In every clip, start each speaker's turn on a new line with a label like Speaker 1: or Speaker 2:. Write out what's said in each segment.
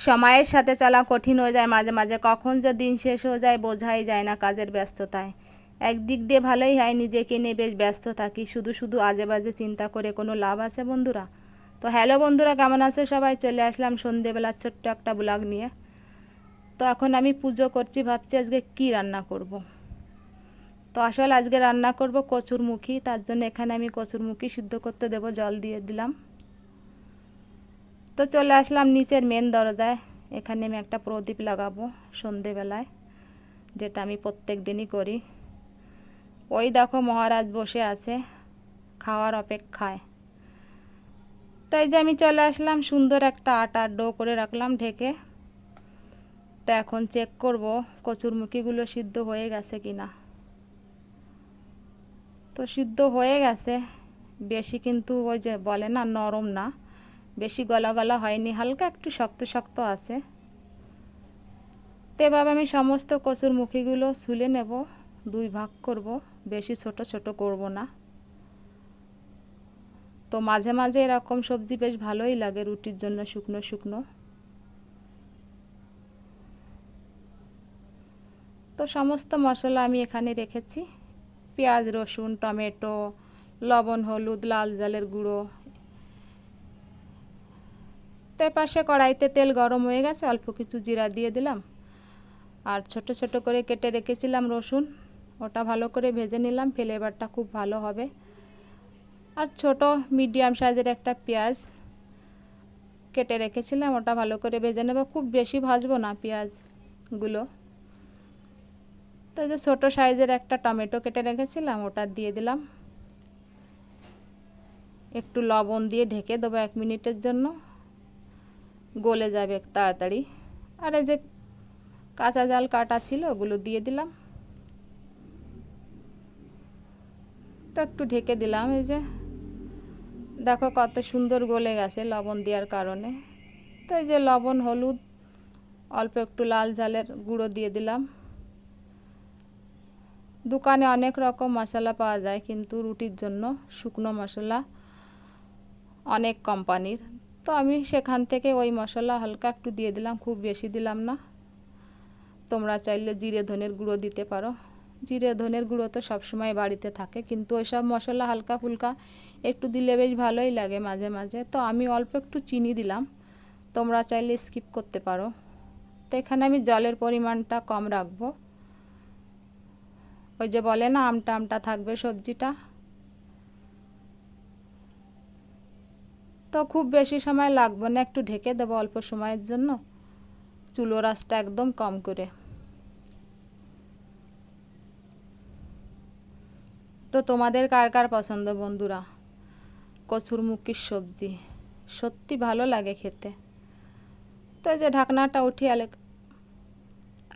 Speaker 1: সময়ের সাথে চলা কঠিন হয়ে যায় মাঝে মাঝে, কখন যে দিন শেষ হয়ে যায় বোঝাই যায় না কাজের ব্যস্ততায়। একদিক দিয়ে ভালোই হয়, নিজেকে নিয়ে বেশ ব্যস্ত থাকি, শুধু শুধু আজে বাজে চিন্তা করে কোনো লাভ আছে বন্ধুরা? তো হ্যালো বন্ধুরা, কেমন আছে সবাই? চলে আসলাম সন্ধেবেলা ছোট্ট একটা ব্লগ নিয়ে। তো এখন আমি পুজো করছি, ভাবছি আজকে কি রান্না করব। তো আসলে আজকে রান্না করব কচুরমুখী, তার জন্য এখানে আমি কচুরমুখী সিদ্ধ করতে দেব, জল দিয়ে দিলাম। তো চলে আসলাম নিচের মেন দরজায়। এখানে আমি একটা প্রদীপ লাগাবো সন্ধেবেলায়, যেটা আমি প্রত্যেক দিনই করি। ওই দেখো মহারাজ বসে আছে খাওয়ার অপেক্ষায়। তাই যে আমি চলে আসলাম, সুন্দর একটা আটার ডো করে রাখলাম ঢেকে। তো এখন চেক করব কচুরমুখীগুলো সিদ্ধ হয়ে গেছে কিনা। তো সিদ্ধ হয়ে গেছে, বেশি কিন্তু ওই যে বলে না নরম না, বেশি গলা গলা হয়নি, হালকা একটু শক্ত শক্ত আছে। তো এভাবে আমি সমস্ত কচুরমুখীগুলো ছুলে নেব, দুই ভাগ করব, বেশি ছোট ছোট করব না। তো মাঝে মাঝে এরকম সবজি বেশ ভালোই লাগে রুটির জন্য, শুকনো শুকনো। তো সমস্ত মশলা আমি এখানে রেখেছি, পেঁয়াজ রসুন টমেটো লবণ হলুদ লাল জালের গুঁড়ো। তো পাশে কড়াইতে তেল গরম হয়ে গেছে, অল্প কিছু জিরা দিয়ে দিলাম, আর ছোট ছোট করে কেটে রেখেছিলাম রসুন, ওটা ভালো করে ভেজে নিলাম, ফ্লেভারটা খুব ভালো হবে। আর ছোট মিডিয়াম সাইজের একটা পেঁয়াজ কেটে রেখেছিলাম, ওটা ভালো করে ভেজে নেব, খুব বেশি ভাজবো না পেঁয়াজগুলো। তো যে ছোটো সাইজের একটা টমেটো কেটে রেখেছিলাম, ওটা দিয়ে দিলাম, একটু লবণ দিয়ে ঢেকে দেবো 1 মিনিটের জন্য, গলে যাবে তাড়াতাড়ি। আর এই যে কাঁচা জাল কাটা ছিল ওগুলো দিয়ে দিলাম, তো একটু ঢেকে দিলাম। এই যে দেখো কত সুন্দর গলে গেছে লবণ দেওয়ার কারণে। তো এই যে লবণ হলুদ অল্প একটু লাল ঝালের গুঁড়ো দিয়ে দিলাম। দোকানে অনেক রকম মশলা পাওয়া যায়, কিন্তু রুটির জন্য শুকনো মশলা অনেক কোম্পানির, তো আমি সেখান থেকে ওই মশলা হালকা একটু দিয়ে দিলাম, খুব বেশি দিলাম না। তোমরা চাইলে জিরে ধনের গুঁড়ো দিতে পারো, জিরে ধনের গুঁড়ো তো সবসময় বাড়িতে থাকে, কিন্তু ওই সব মশলা হালকা ফুলকা একটু দিলে বেশ ভালোই লাগে মাঝে মাঝে। তো আমি অল্প একটু চিনি দিলাম, তোমরা চাইলে স্কিপ করতে পারো। তো এখানে আমি জলের পরিমাণটা কম রাখবো, ওই যে বলে না আমটা আমটা থাকবে সবজিটা। তো খুব বেশি সময় লাগবে না, একটু ঢেকে দেবো অল্প সময়ের জন্য, চুলোর আঁচটা একদম কম করে। তো তোমাদের কার কার পছন্দ বন্ধুরা কচুরমুখীর সবজি? সত্যি ভালো লাগে খেতে। তো এই যে ঢাকনাটা উঠিয়ে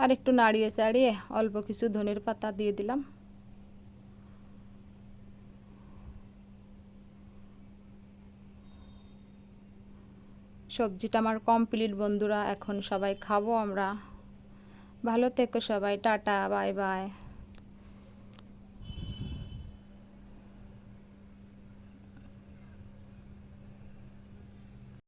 Speaker 1: আর একটু নাড়িয়ে চাড়িয়ে অল্প কিছু ধনের পাতা দিয়ে দিলাম। সবজিটা আমার কমপ্লিট বন্ধুরা, এখন সবাই খাবো আমরা। ভালো থেকো সবাই, টাটা বাই বাই।